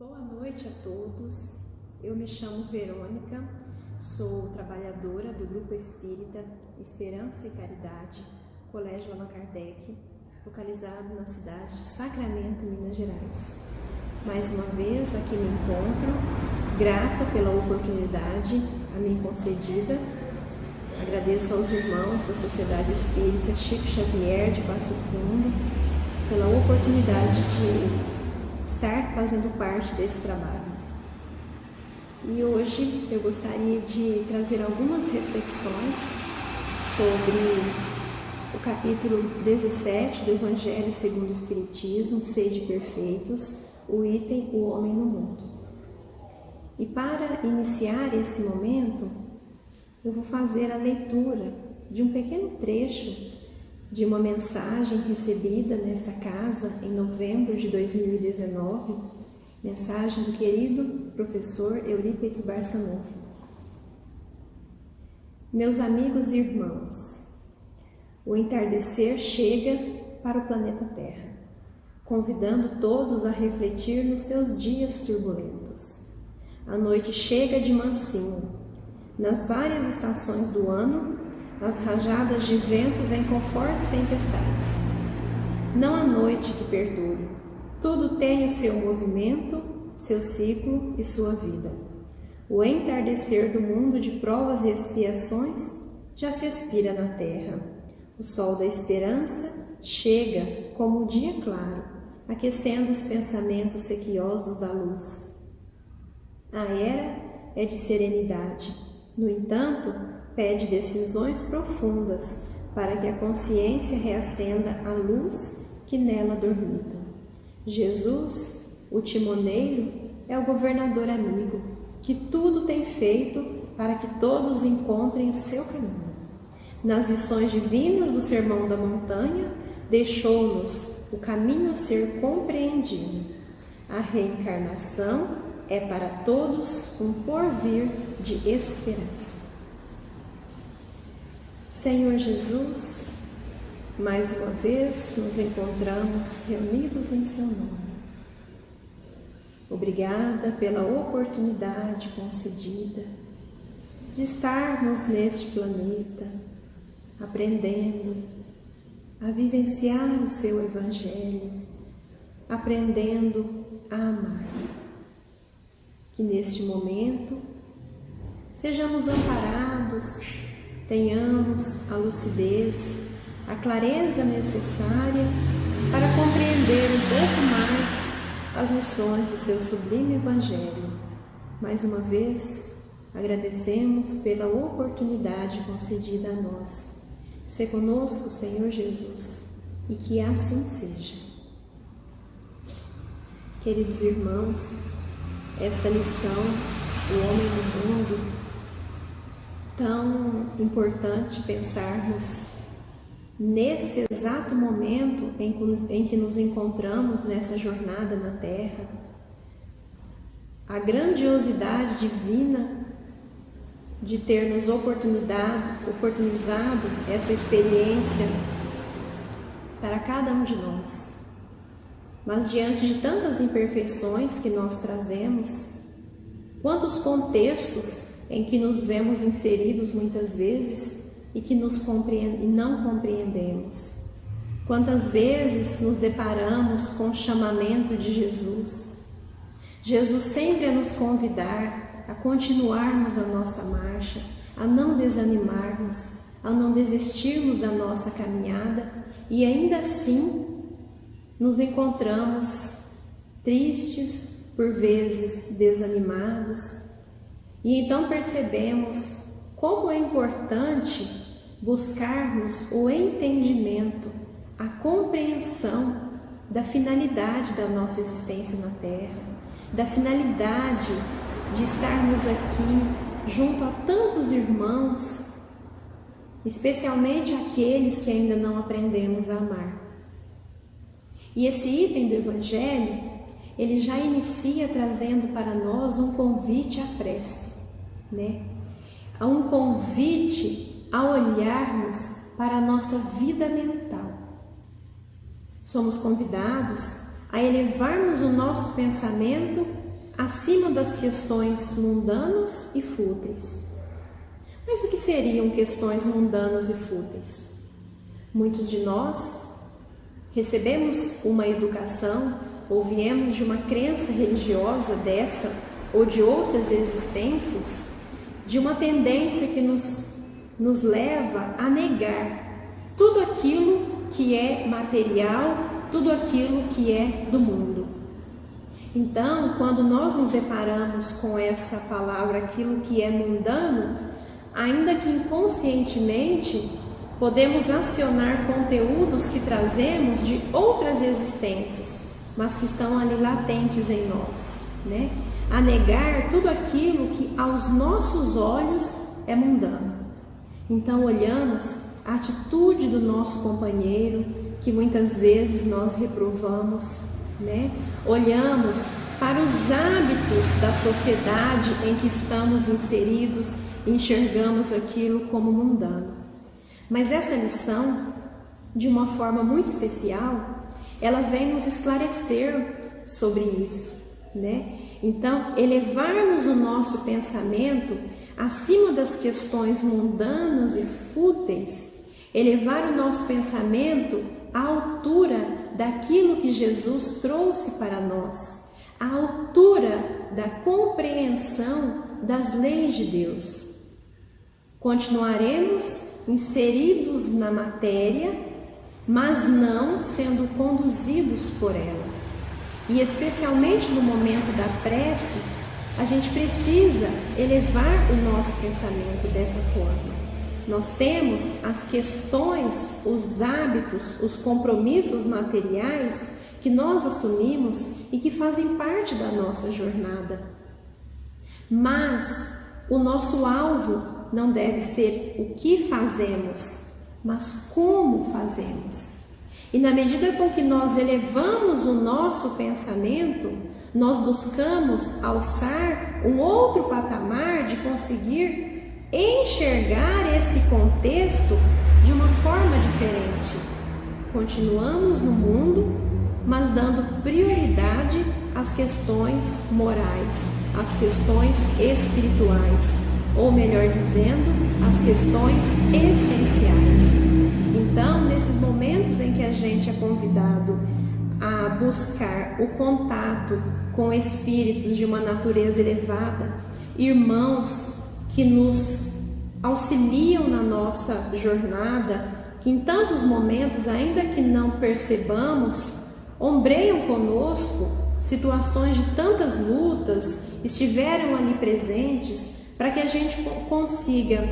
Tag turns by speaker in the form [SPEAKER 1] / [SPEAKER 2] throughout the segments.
[SPEAKER 1] Boa noite a todos. Eu me chamo Verônica, sou trabalhadora do Grupo Espírita Esperança e Caridade, Colégio Allan Kardec, localizado na cidade de Sacramento, Minas Gerais. Mais uma vez aqui me encontro, grata pela oportunidade a mim concedida. Agradeço aos irmãos da Sociedade Espírita Chico Xavier de Passo Fundo pela oportunidade de estar fazendo parte desse trabalho. E hoje eu gostaria de trazer algumas reflexões sobre o capítulo 17 do Evangelho segundo o Espiritismo, Sede Perfeitos, o item O Homem no Mundo. E para iniciar esse momento, eu vou fazer a leitura de um pequeno trecho de uma mensagem recebida nesta casa em novembro de 2019, mensagem do querido professor Eurípides Barçanufo. Meus amigos e irmãos, o entardecer chega para o planeta Terra, convidando todos a refletir nos seus dias turbulentos. A noite chega de mansinho. Nas várias estações do ano, as rajadas de vento vêm com fortes tempestades. Não há noite que perdure. Tudo tem o seu movimento, seu ciclo e sua vida. O entardecer do mundo de provas e expiações já se expira na terra. O sol da esperança chega como o dia claro, aquecendo os pensamentos sequiosos da luz. A era é de serenidade. No entanto, pede decisões profundas para que a consciência reacenda a luz que nela dormita. Jesus, o timoneiro, é o governador amigo, que tudo tem feito para que todos encontrem o seu caminho. Nas lições divinas do Sermão da Montanha, deixou-nos o caminho a ser compreendido. A reencarnação é para todos um porvir de esperança. Senhor Jesus, mais uma vez nos encontramos reunidos em Seu nome. Obrigada pela oportunidade concedida de estarmos neste planeta, aprendendo a vivenciar o Seu Evangelho, aprendendo a amar. Que neste momento sejamos amparados, tenhamos a lucidez, a clareza necessária para compreender um pouco mais as lições do seu sublime Evangelho. Mais uma vez, agradecemos pela oportunidade concedida a nós. Se conosco, Senhor Jesus, e que assim seja. Queridos irmãos, esta lição, o homem no mundo, tão importante pensarmos nesse exato momento em que nos encontramos nessa jornada na Terra, a grandiosidade divina de ter nos oportunizado essa experiência para cada um de nós. Mas diante de tantas imperfeições que nós trazemos, quantos contextos em que nos vemos inseridos muitas vezes e que não compreendemos. Quantas vezes nos deparamos com o chamamento de Jesus. Jesus sempre a nos convidar a continuarmos a nossa marcha, a não desanimarmos, a não desistirmos da nossa caminhada, e ainda assim nos encontramos tristes, por vezes desanimados. E então percebemos como é importante buscarmos o entendimento, a compreensão da finalidade da nossa existência na Terra, da finalidade de estarmos aqui junto a tantos irmãos, especialmente aqueles que ainda não aprendemos a amar. E esse item do Evangelho, ele já inicia trazendo para nós um convite à prece, né? Há um convite a olharmos para a nossa vida mental. Somos convidados a elevarmos o nosso pensamento acima das questões mundanas e fúteis. Mas o que seriam questões mundanas e fúteis? Muitos de nós recebemos uma educação ou viemos de uma crença religiosa dessa ou de outras existências, de uma tendência que nos leva a negar tudo aquilo que é material, tudo aquilo que é do mundo. Então, quando nós nos deparamos com essa palavra, aquilo que é mundano, ainda que inconscientemente, podemos acionar conteúdos que trazemos de outras existências, mas que estão ali latentes em nós, né? A negar tudo aquilo que aos nossos olhos é mundano. Então olhamos a atitude do nosso companheiro, que muitas vezes nós reprovamos, né? Olhamos para os hábitos da sociedade em que estamos inseridos e enxergamos aquilo como mundano. Mas essa lição, de uma forma muito especial, ela vem nos esclarecer sobre isso, né? Então, elevarmos o nosso pensamento acima das questões mundanas e fúteis, elevar o nosso pensamento à altura daquilo que Jesus trouxe para nós, à altura da compreensão das leis de Deus. Continuaremos inseridos na matéria, mas não sendo conduzidos por ela. E especialmente no momento da prece, a gente precisa elevar o nosso pensamento dessa forma. Nós temos as questões, os hábitos, os compromissos materiais que nós assumimos e que fazem parte da nossa jornada. Mas o nosso alvo não deve ser o que fazemos, mas como fazemos. E na medida com que nós elevamos o nosso pensamento, nós buscamos alçar um outro patamar de conseguir enxergar esse contexto de uma forma diferente. Continuamos no mundo, mas dando prioridade às questões morais, às questões espirituais, ou melhor dizendo, às questões essenciais. Então, nesses momentos em que a gente é convidado a buscar o contato com espíritos de uma natureza elevada, irmãos que nos auxiliam na nossa jornada, que em tantos momentos, ainda que não percebamos, ombreiam conosco situações de tantas lutas, estiveram ali presentes para que a gente consiga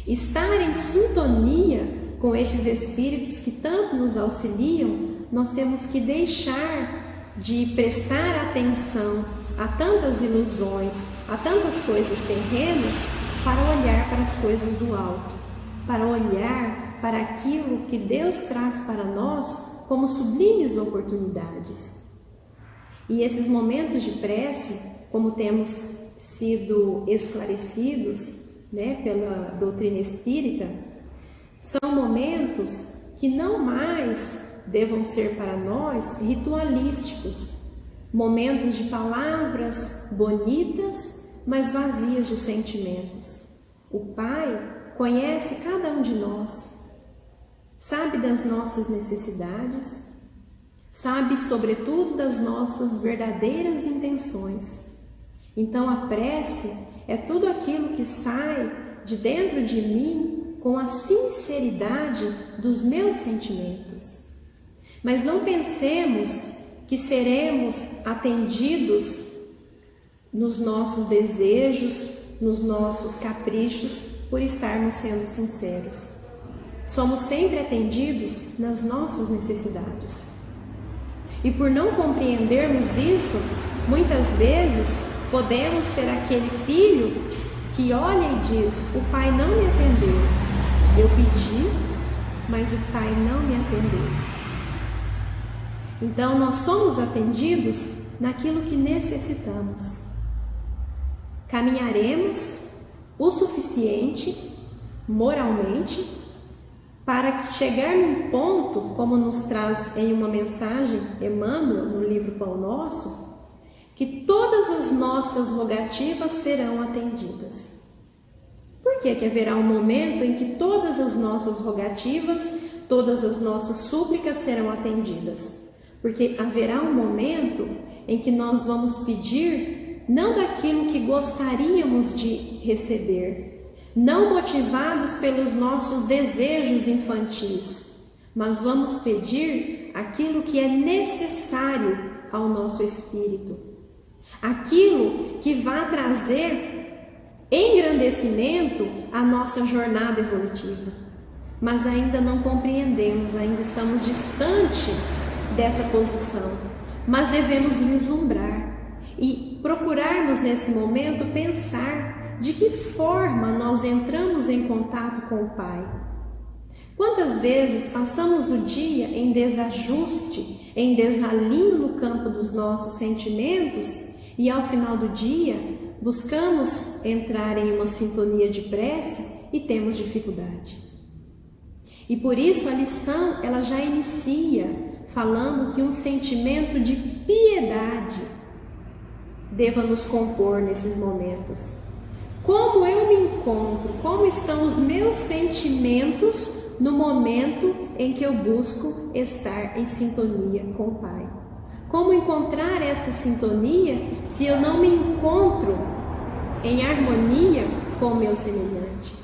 [SPEAKER 1] estar em sintonia com estes espíritos que tanto nos auxiliam. Nós temos que deixar de prestar atenção a tantas ilusões, a tantas coisas terrenas, para olhar para as coisas do alto, para olhar para aquilo que Deus traz para nós como sublimes oportunidades. E esses momentos de prece, como temos sido esclarecidos, né, pela doutrina espírita, são momentos que não mais devam ser para nós ritualísticos, momentos de palavras bonitas, mas vazias de sentimentos. O Pai conhece cada um de nós, sabe das nossas necessidades, sabe sobretudo das nossas verdadeiras intenções. Então a prece é tudo aquilo que sai de dentro de mim com a sinceridade dos meus sentimentos. Mas não pensemos que seremos atendidos nos nossos desejos, nos nossos caprichos, por estarmos sendo sinceros. Somos sempre atendidos nas nossas necessidades. E por não compreendermos isso, muitas vezes podemos ser aquele filho que olha e diz: o pai não me atendeu. Eu pedi, mas o pai não me atendeu. Então nós somos atendidos naquilo que necessitamos. Caminharemos o suficiente moralmente para chegar num ponto, como nos traz em uma mensagem Emmanuel no livro Pão Nosso, que todas as nossas rogativas serão atendidas. Por que haverá um momento em que todas as nossas rogativas, todas as nossas súplicas serão atendidas? Porque haverá um momento em que nós vamos pedir não daquilo que gostaríamos de receber, não motivados pelos nossos desejos infantis, mas vamos pedir aquilo que é necessário ao nosso espírito, aquilo que vai trazer engrandecimento à nossa jornada evolutiva. Mas ainda não compreendemos, ainda estamos distante dessa posição, mas devemos vislumbrar e procurarmos nesse momento pensar de que forma nós entramos em contato com o Pai. Quantas vezes passamos o dia em desajuste, em desalinho no campo dos nossos sentimentos e ao final do dia buscamos entrar em uma sintonia de prece e temos dificuldade. E por isso a lição ela já inicia falando que um sentimento de piedade deva nos compor nesses momentos. Como eu me encontro, como estão os meus sentimentos no momento em que eu busco estar em sintonia com o Pai? Como encontrar essa sintonia se eu não me encontro em harmonia com o meu semelhante?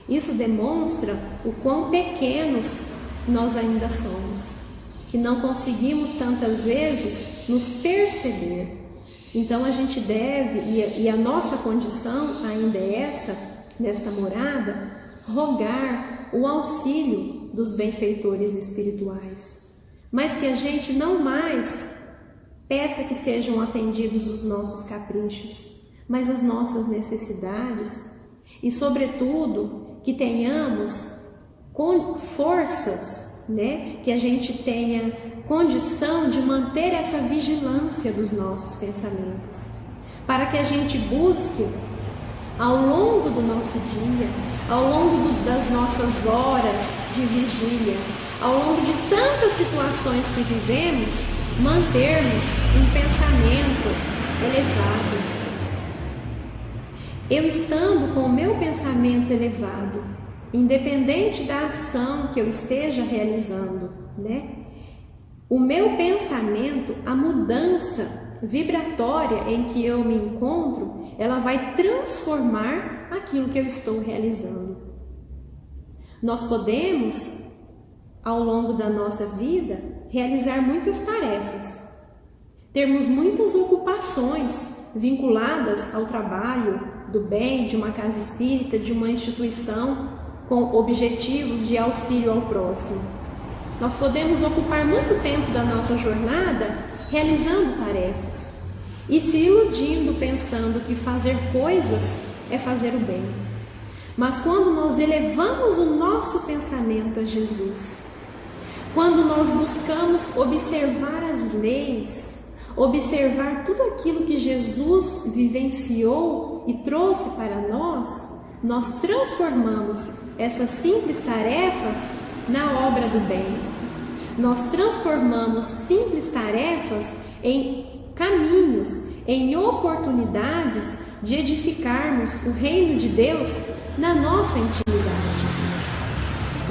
[SPEAKER 1] Isso demonstra o quão pequenos nós ainda somos, que não conseguimos tantas vezes nos perceber. Então a gente deve, e a nossa condição ainda é essa, nesta morada, rogar o auxílio dos benfeitores espirituais, mas que a gente não mais peça que sejam atendidos os nossos caprichos, mas as nossas necessidades, e sobretudo que tenhamos com forças, que a gente tenha condição de manter essa vigilância dos nossos pensamentos, para que a gente busque ao longo do nosso dia, ao longo das nossas horas de vigília, ao longo de tantas situações que vivemos, mantermos um pensamento elevado. Eu estando com o meu pensamento elevado, independente da ação que eu esteja realizando, o meu pensamento, a mudança vibratória em que eu me encontro, ela vai transformar aquilo que eu estou realizando. Nós podemos, ao longo da nossa vida, realizar muitas tarefas, termos muitas ocupações vinculadas ao trabalho do bem, de uma casa espírita, de uma instituição com objetivos de auxílio ao próximo. Nós podemos ocupar muito tempo da nossa jornada realizando tarefas e se iludindo, pensando que fazer coisas é fazer o bem. Mas quando nós elevamos o nosso pensamento a Jesus, quando nós buscamos observar as leis, observar tudo aquilo que Jesus vivenciou e trouxe para nós transformamos essas simples tarefas na obra do bem. Nós transformamos simples tarefas em caminhos, em oportunidades de edificarmos o reino de Deus na nossa intimidade.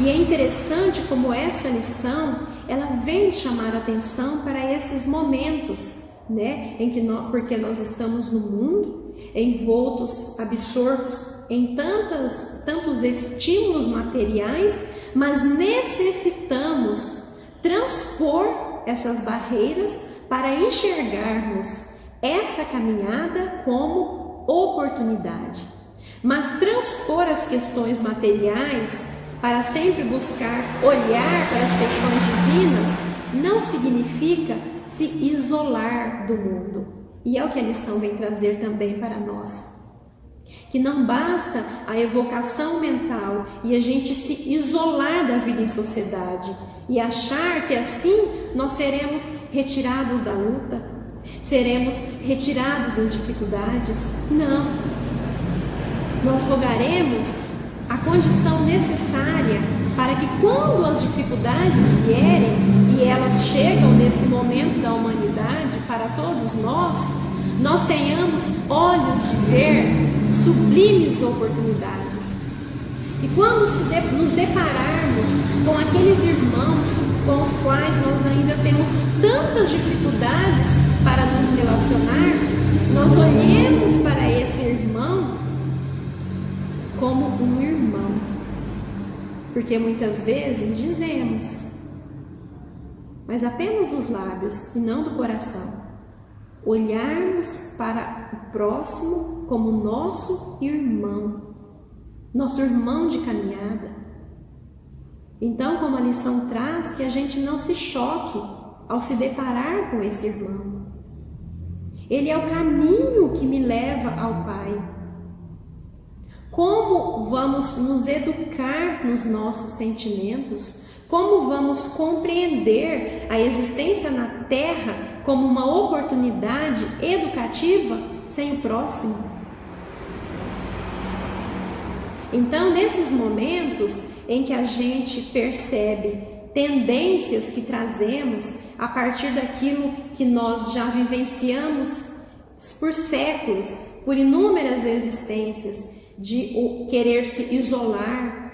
[SPEAKER 1] E é interessante como essa lição, ela vem chamar a atenção para esses momentos, em que porque nós estamos no mundo, envoltos, absortos em tantos estímulos materiais, mas necessitamos transpor essas barreiras para enxergarmos essa caminhada como oportunidade. Mas transpor as questões materiais para sempre buscar olhar para as questões divinas não significa se isolar do mundo. E é o que a lição vem trazer também para nós. Que não basta a evocação mental e a gente se isolar da vida em sociedade e achar que assim nós seremos retirados da luta, seremos retirados das dificuldades. Não. Nós rogaremos a condição necessária para que quando as dificuldades vierem e elas chegam nesse momento da humanidade para todos nós tenhamos olhos de ver sublimes oportunidades. E quando nos depararmos com aqueles irmãos com os quais nós ainda temos tantas dificuldades para nos relacionar, nós olhemos para esse irmão como um irmão. Porque muitas vezes dizemos, mas apenas dos lábios e não do coração, olharmos para o próximo como nosso irmão de caminhada. Então, como a lição traz, que a gente não se choque ao se deparar com esse irmão. Ele é o caminho que me leva ao Pai. Como vamos nos educar nos nossos sentimentos? Como vamos compreender a existência na Terra como uma oportunidade educativa sem o próximo? Então, nesses momentos em que a gente percebe tendências que trazemos a partir daquilo que nós já vivenciamos por séculos, por inúmeras existências, de querer se isolar,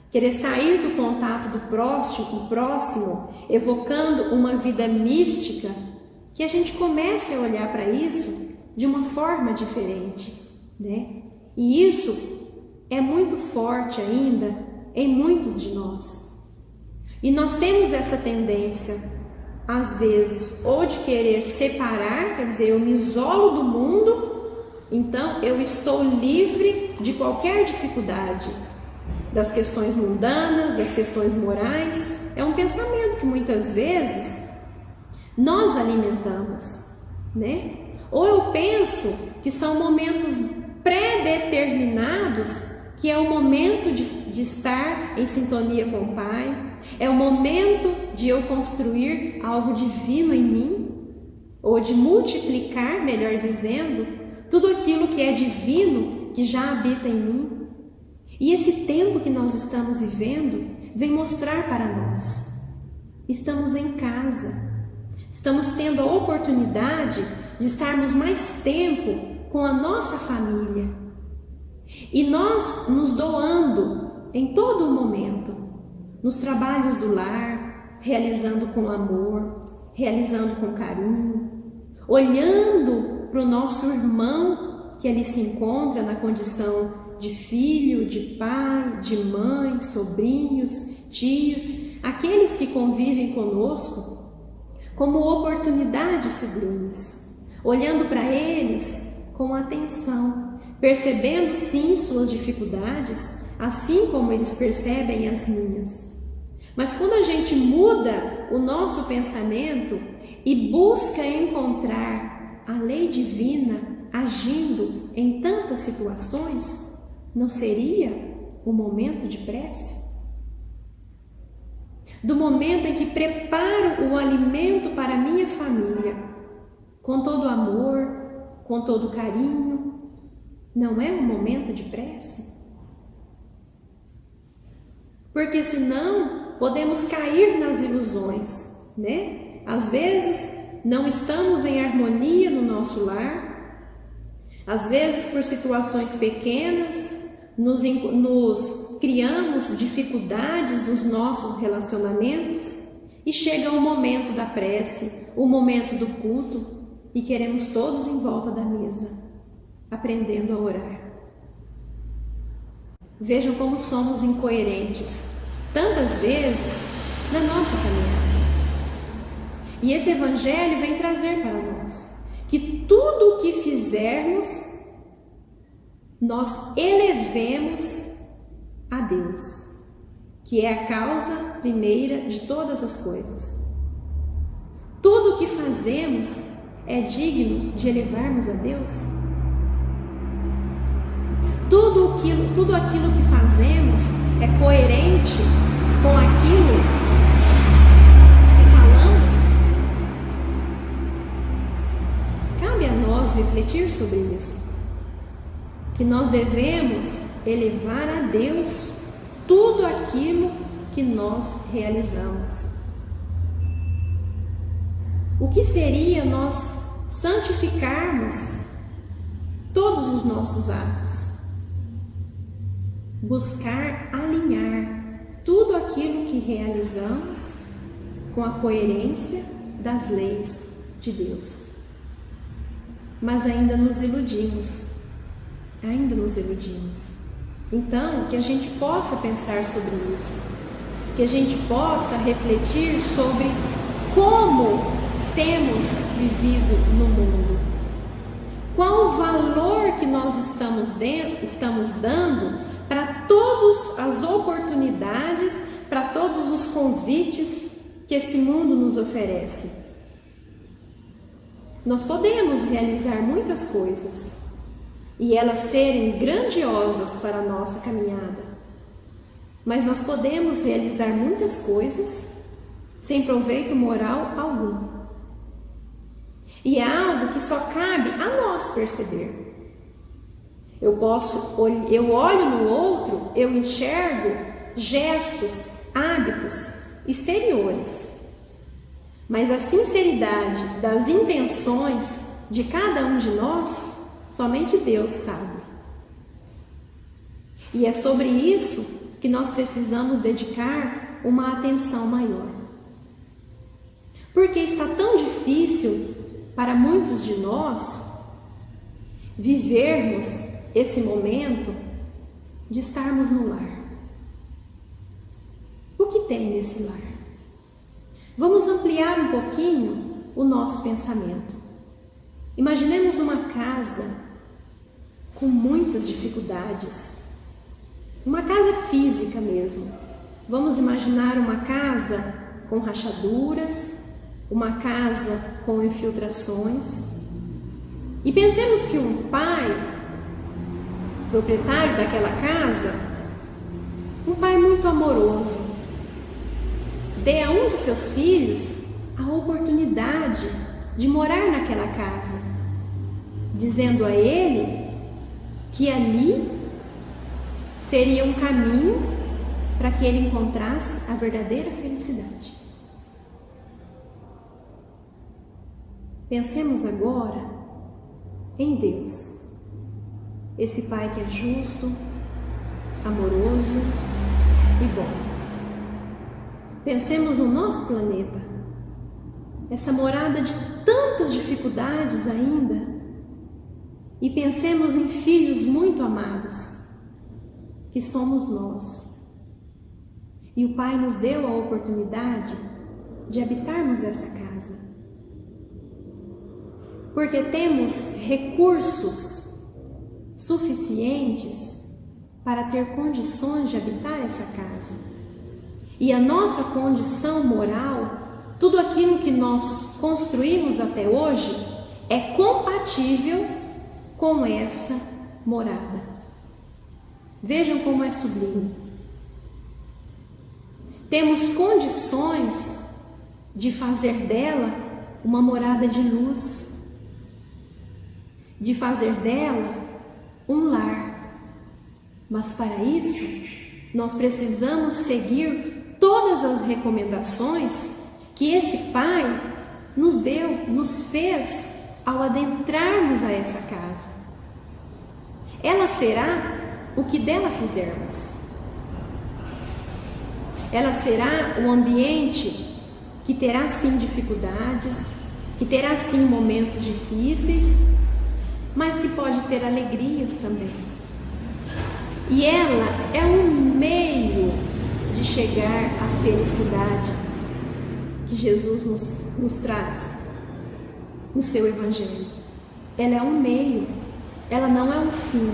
[SPEAKER 1] querer sair do contato do próximo, evocando uma vida mística, que a gente comece a olhar para isso de uma forma diferente, né? E isso é muito forte ainda em muitos de nós. E nós temos essa tendência, às vezes, ou de querer separar, quer dizer, eu me isolo do mundo, então eu estou livre de qualquer dificuldade, das questões mundanas, das questões morais. É um pensamento que muitas vezes nós alimentamos, né? Ou eu penso que são momentos pré-determinados, que é o momento de estar em sintonia com o Pai, é o momento de eu construir algo divino em mim, ou de multiplicar, melhor dizendo, tudo aquilo que é divino, que já habita em mim. E esse tempo que nós estamos vivendo vem mostrar para nós. Estamos em casa, estamos tendo a oportunidade de estarmos mais tempo com a nossa família. E nós nos doando em todo o momento, nos trabalhos do lar, realizando com amor, realizando com carinho, olhando para o nosso irmão que ali se encontra na condição de filho, de pai, de mãe, sobrinhos, tios, aqueles que convivem conosco, como oportunidades sublimes, olhando para eles com atenção, percebendo sim suas dificuldades, assim como eles percebem as minhas. Mas quando a gente muda o nosso pensamento e busca encontrar a lei divina agindo em tantas situações, não seria o momento de prece? Do momento em que preparo o alimento para a minha família, com todo amor, com todo carinho, não é um momento de prece? Porque senão podemos cair nas ilusões, né? Às vezes não estamos em harmonia no nosso lar, às vezes por situações pequenas nos criamos dificuldades nos nossos relacionamentos e chega o momento da prece, o momento do culto e queremos todos em volta da mesa, aprendendo a orar. Vejam como somos incoerentes tantas vezes na nossa caminhada. E esse Evangelho vem trazer para nós que tudo o que fizermos, nós elevemos a Deus, que é a causa primeira de todas as coisas. Tudo o que fazemos é digno de elevarmos a Deus. Tudo aquilo que fazemos é coerente com aquilo que falamos. Cabe a nós refletir sobre isso, que nós devemos elevar a Deus tudo aquilo que nós realizamos. o que seria nós santificarmos todos os nossos atos. Buscar alinhar tudo aquilo que realizamos com a coerência das leis de Deus. Mas ainda nos iludimos. Então, que a gente possa pensar sobre isso, que a gente possa refletir sobre como temos vivido no mundo, qual o valor que nós estamos dando para todas as oportunidades, para todos os convites que esse mundo nos oferece. Nós podemos realizar muitas coisas e elas serem grandiosas para a nossa caminhada, mas nós podemos realizar muitas coisas sem proveito moral algum. E é algo que só cabe a nós perceber. Eu olho no outro, eu enxergo gestos, hábitos exteriores, mas a sinceridade das intenções de cada um de nós, somente Deus sabe. E é sobre isso que nós precisamos dedicar uma atenção maior. Porque está tão difícil para muitos de nós vivermos esse momento de estarmos no lar. O que tem nesse lar? Vamos ampliar um pouquinho o nosso pensamento. Imaginemos uma casa com muitas dificuldades, uma casa física mesmo. Vamos imaginar uma casa com rachaduras, uma casa com infiltrações. E pensemos que um pai, proprietário daquela casa, um pai muito amoroso, dê a um de seus filhos a oportunidade de morar naquela casa, dizendo a ele que ali seria um caminho para que ele encontrasse a verdadeira felicidade. Pensemos agora em Deus, esse Pai que é justo, amoroso e bom. Pensemos no nosso planeta, essa morada de tantas dificuldades ainda, e pensemos em filhos muito amados, que somos nós. E o Pai nos deu a oportunidade de habitarmos esta casa, porque temos recursos suficientes para ter condições de habitar essa casa. E a nossa condição moral, tudo aquilo que nós construímos até hoje, é compatível com essa morada. Vejam como é sublime. Temos condições de fazer dela uma morada de luz, de fazer dela um lar. Mas para isso, nós precisamos seguir todas as recomendações que esse Pai nos deu, nos fez ao adentrarmos a essa casa. Ela será o que dela fizermos. Ela será um ambiente que terá sim dificuldades, que terá sim momentos difíceis, mas que pode ter alegrias também. E ela é um meio de chegar à felicidade que Jesus nos traz no seu Evangelho. Ela é um meio, ela não é um fim.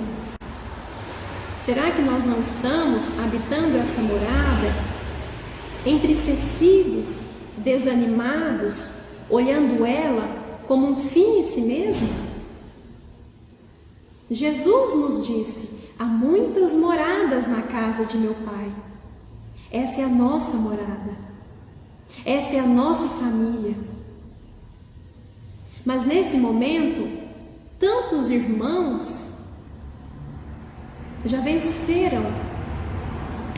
[SPEAKER 1] Será que nós não estamos habitando essa morada entristecidos, desanimados, olhando ela como um fim em si mesmo? Jesus nos disse: há muitas moradas na casa de meu Pai. Essa é a nossa morada, essa é a nossa família. Mas nesse momento, tantos irmãos já venceram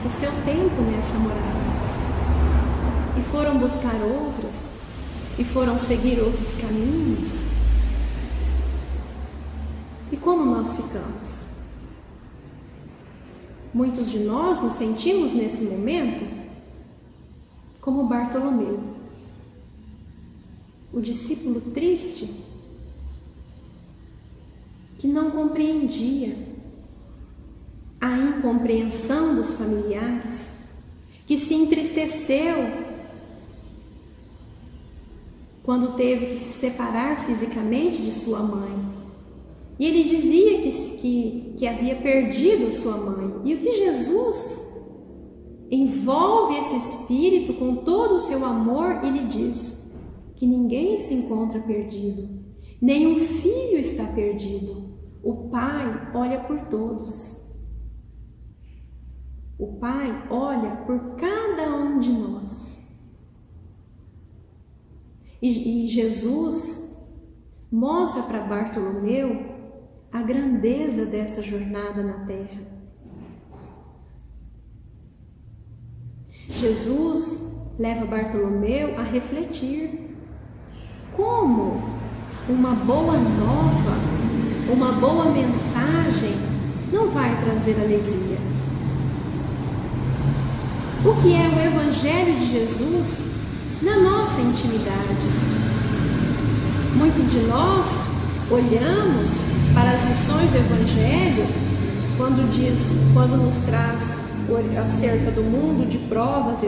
[SPEAKER 1] o seu tempo nessa morada e foram buscar outras e foram seguir outros caminhos? E como nós ficamos? Muitos de nós nos sentimos nesse momento como Bartolomeu, o discípulo triste que não compreendia a incompreensão dos familiares, que se entristeceu quando teve que se separar fisicamente de sua mãe. E ele dizia que havia perdido sua mãe. E o que Jesus envolve esse espírito com todo o seu amor e lhe diz que ninguém se encontra perdido, nenhum filho está perdido. O Pai olha por todos. O Pai olha por cada um de nós. E Jesus mostra para Bartolomeu a grandeza dessa jornada na terra. Jesus leva Bartolomeu a refletir como uma boa nova, uma boa mensagem não vai trazer alegria. O que é o Evangelho de Jesus na nossa intimidade? Muitos de nós olhamos para as lições do Evangelho quando nos traz acerca do mundo de provas e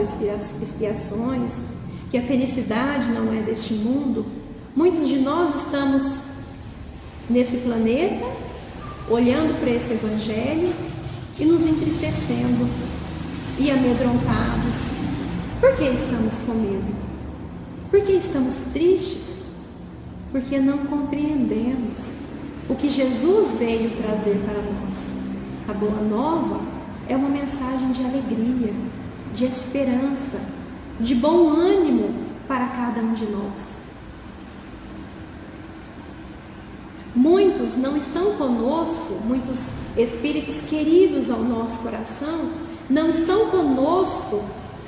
[SPEAKER 1] expiações, que a felicidade não é deste mundo. Muitos de nós estamos nesse planeta olhando para esse Evangelho e nos entristecendo e amedrontados. Por que estamos com medo? Por que estamos tristes? Porque não compreendemos o que Jesus veio trazer para nós. A Boa Nova é uma mensagem de alegria, de esperança, de bom ânimo para cada um de nós. Muitos não estão conosco, muitos espíritos queridos ao nosso coração, não estão conosco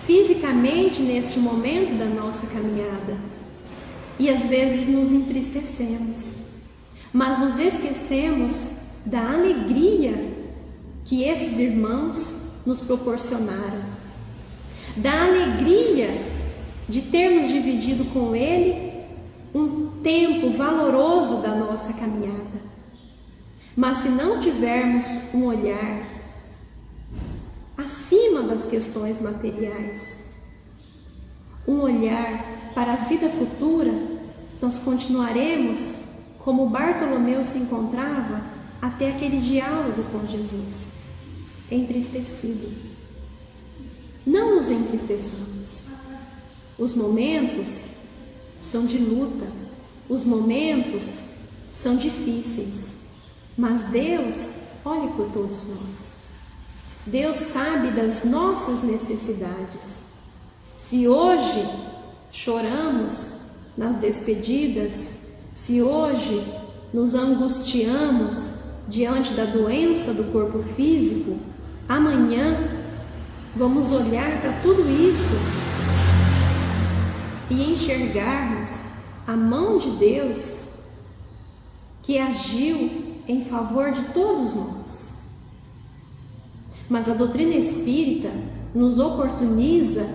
[SPEAKER 1] fisicamente neste momento da nossa caminhada. E às vezes nos entristecemos, mas nos esquecemos da alegria que esses irmãos nos proporcionaram, da alegria de termos dividido com ele um tempo valoroso da nossa caminhada. Mas se não tivermos um olhar acima das questões materiais, um olhar para a vida futura, nós continuaremos como Bartolomeu se encontrava até aquele diálogo com Jesus, entristecido. Não nos entristeçamos. Os momentos são de luta, os momentos são difíceis, mas Deus olha por todos nós. Deus sabe das nossas necessidades. Se hoje choramos nas despedidas, se hoje nos angustiamos diante da doença do corpo físico, amanhã vamos olhar para tudo isso e enxergarmos a mão de Deus que agiu em favor de todos nós. Mas a doutrina espírita nos oportuniza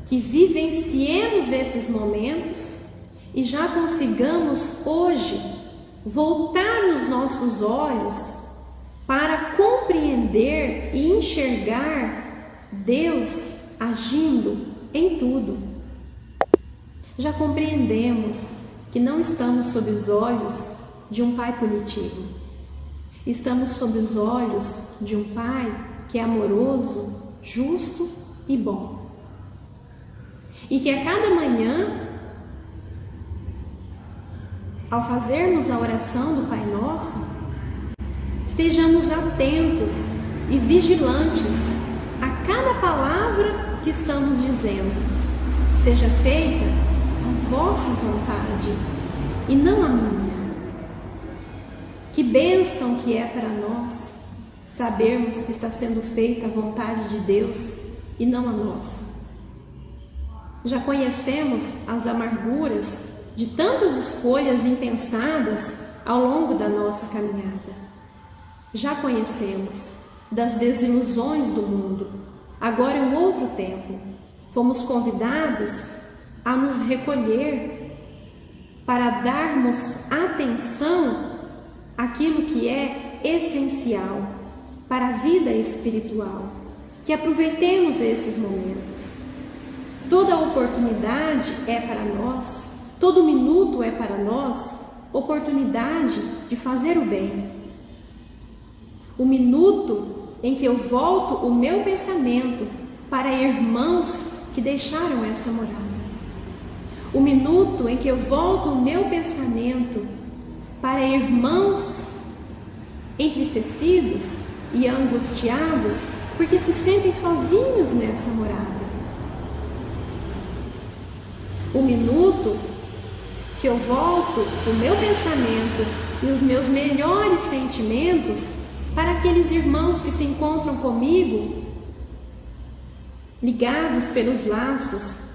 [SPEAKER 1] que vivenciemos esses momentos e já consigamos hoje voltar os nossos olhos para compreender e enxergar Deus agindo em tudo. Já compreendemos que não estamos sob os olhos de um pai punitivo. Estamos sob os olhos de um pai que é amoroso, justo e bom. E que a cada manhã, ao fazermos a oração do Pai Nosso, estejamos atentos e vigilantes a cada palavra que estamos dizendo. Seja feita a vossa vontade e não a minha. Que bênção que é para nós sabermos que está sendo feita a vontade de Deus e não a nossa. Já conhecemos as amarguras de tantas escolhas impensadas ao longo da nossa caminhada. Já conhecemos das desilusões do mundo, agora é um outro tempo. Fomos convidados a nos recolher para darmos atenção àquilo que é essencial para a vida espiritual, que aproveitemos esses momentos. Toda oportunidade é para nós, todo minuto é para nós oportunidade de fazer o bem. O minuto em que eu volto o meu pensamento para irmãos que deixaram essa morada. O minuto em que eu volto o meu pensamento para irmãos entristecidos e angustiados porque se sentem sozinhos nessa morada. O minuto que eu volto o meu pensamento e os meus melhores sentimentos para aqueles irmãos que se encontram comigo, ligados pelos laços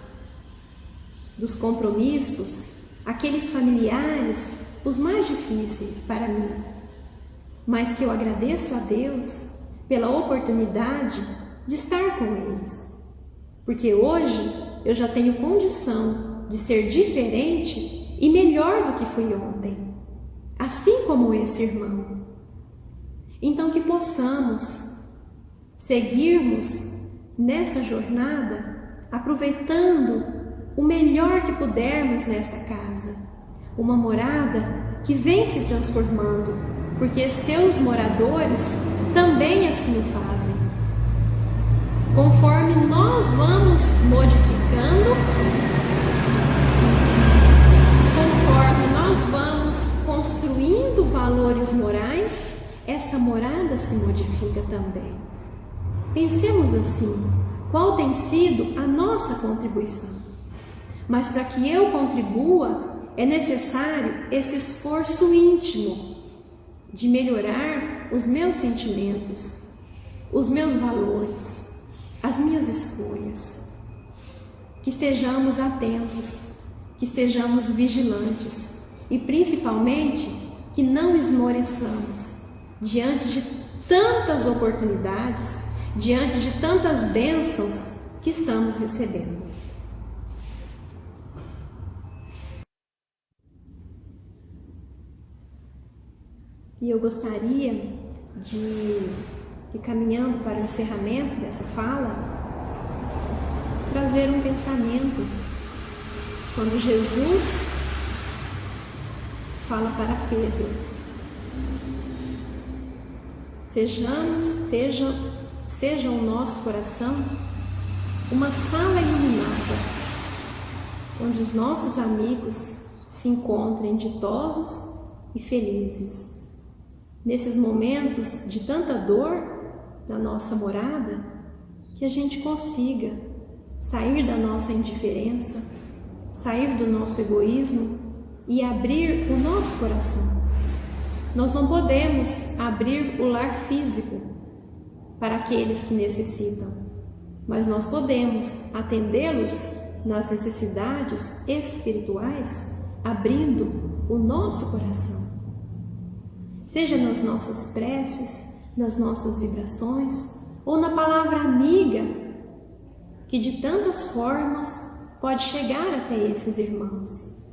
[SPEAKER 1] dos compromissos, aqueles familiares, os mais difíceis para mim, mas que eu agradeço a Deus pela oportunidade de estar com eles, porque hoje eu já tenho condição de ser diferente e melhor do que fui ontem, assim como esse irmão. Então que possamos seguirmos nessa jornada, aproveitando o melhor que pudermos nesta casa, uma morada que vem se transformando, porque seus moradores também assim o fazem. Conforme nós vamos modificando, conforme nós vamos construindo valores morais, essa morada se modifica também. Pensemos assim, qual tem sido a nossa contribuição? Mas para que eu contribua, é necessário esse esforço íntimo de melhorar os meus sentimentos, os meus valores, as minhas escolhas. Que estejamos atentos, que estejamos vigilantes e principalmente que não esmoreçamos diante de tantas oportunidades, diante de tantas bênçãos que estamos recebendo. E eu gostaria de ir caminhando para o encerramento dessa fala, trazer um pensamento. Quando Jesus fala para Pedro, seja o nosso coração uma sala iluminada, onde os nossos amigos se encontrem ditosos e felizes. Nesses momentos de tanta dor na nossa morada, que a gente consiga sair da nossa indiferença, sair do nosso egoísmo e abrir o nosso coração. Nós não podemos abrir o lar físico para aqueles que necessitam, mas nós podemos atendê-los nas necessidades espirituais, abrindo o nosso coração. Seja nas nossas preces, nas nossas vibrações, ou na palavra amiga, que de tantas formas pode chegar até esses irmãos.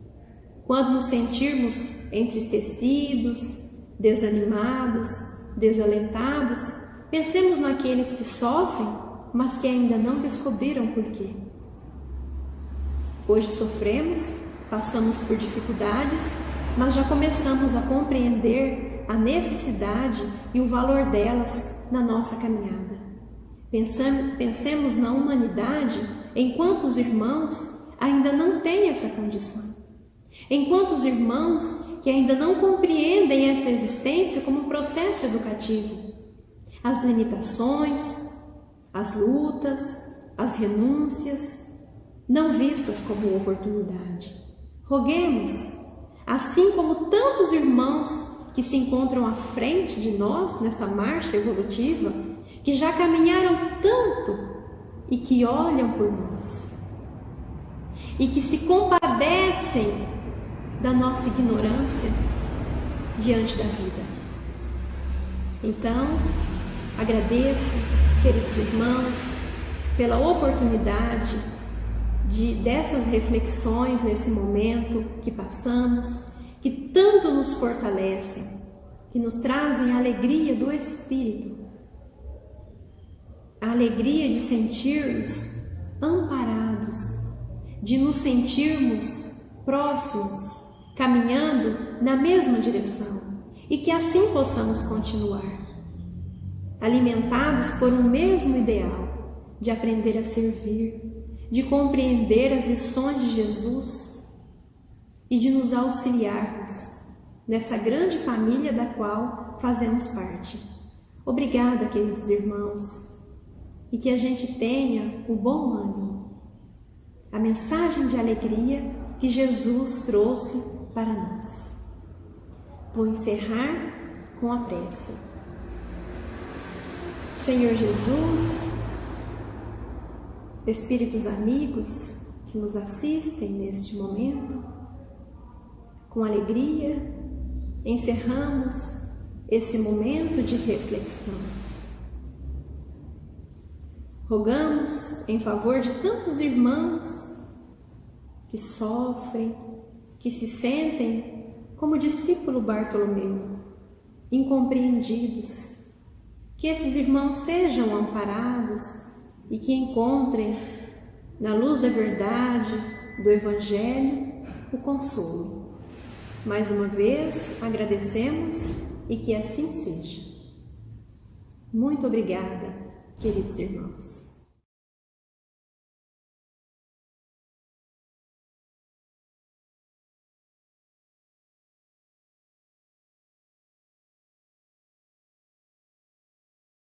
[SPEAKER 1] Quando nos sentirmos entristecidos, desanimados, desalentados, pensemos naqueles que sofrem, mas que ainda não descobriram por quê. Hoje sofremos, passamos por dificuldades, mas já começamos a compreender a necessidade e o valor delas na nossa caminhada. Pensemos na humanidade enquanto os irmãos ainda não têm essa condição. Enquanto os irmãos que ainda não compreendem essa existência como um processo educativo, as limitações, as lutas, as renúncias, não vistas como oportunidade. Roguemos, assim como tantos irmãos que se encontram à frente de nós nessa marcha evolutiva, que já caminharam tanto e que olham por nós, e que se compadecem da nossa ignorância diante da vida. Então, agradeço, queridos irmãos, pela oportunidade dessas reflexões nesse momento que passamos, que tanto nos fortalecem, que nos trazem a alegria do Espírito, a alegria de sentirmos amparados, de nos sentirmos próximos, caminhando na mesma direção, e que assim possamos continuar, alimentados por um mesmo ideal de aprender a servir, de compreender as lições de Jesus e de nos auxiliarmos nessa grande família da qual fazemos parte. Obrigada, queridos irmãos, e que a gente tenha o bom ânimo, a mensagem de alegria que Jesus trouxe para nós. Vou encerrar com a prece. Senhor Jesus, Espíritos amigos que nos assistem neste momento, com alegria, encerramos esse momento de reflexão. Rogamos em favor de tantos irmãos que sofrem, que se sentem como o discípulo Bartolomeu, incompreendidos, que esses irmãos sejam amparados e que encontrem, na luz da verdade, do Evangelho, o consolo. Mais uma vez, agradecemos e que assim seja. Muito obrigada, queridos irmãos.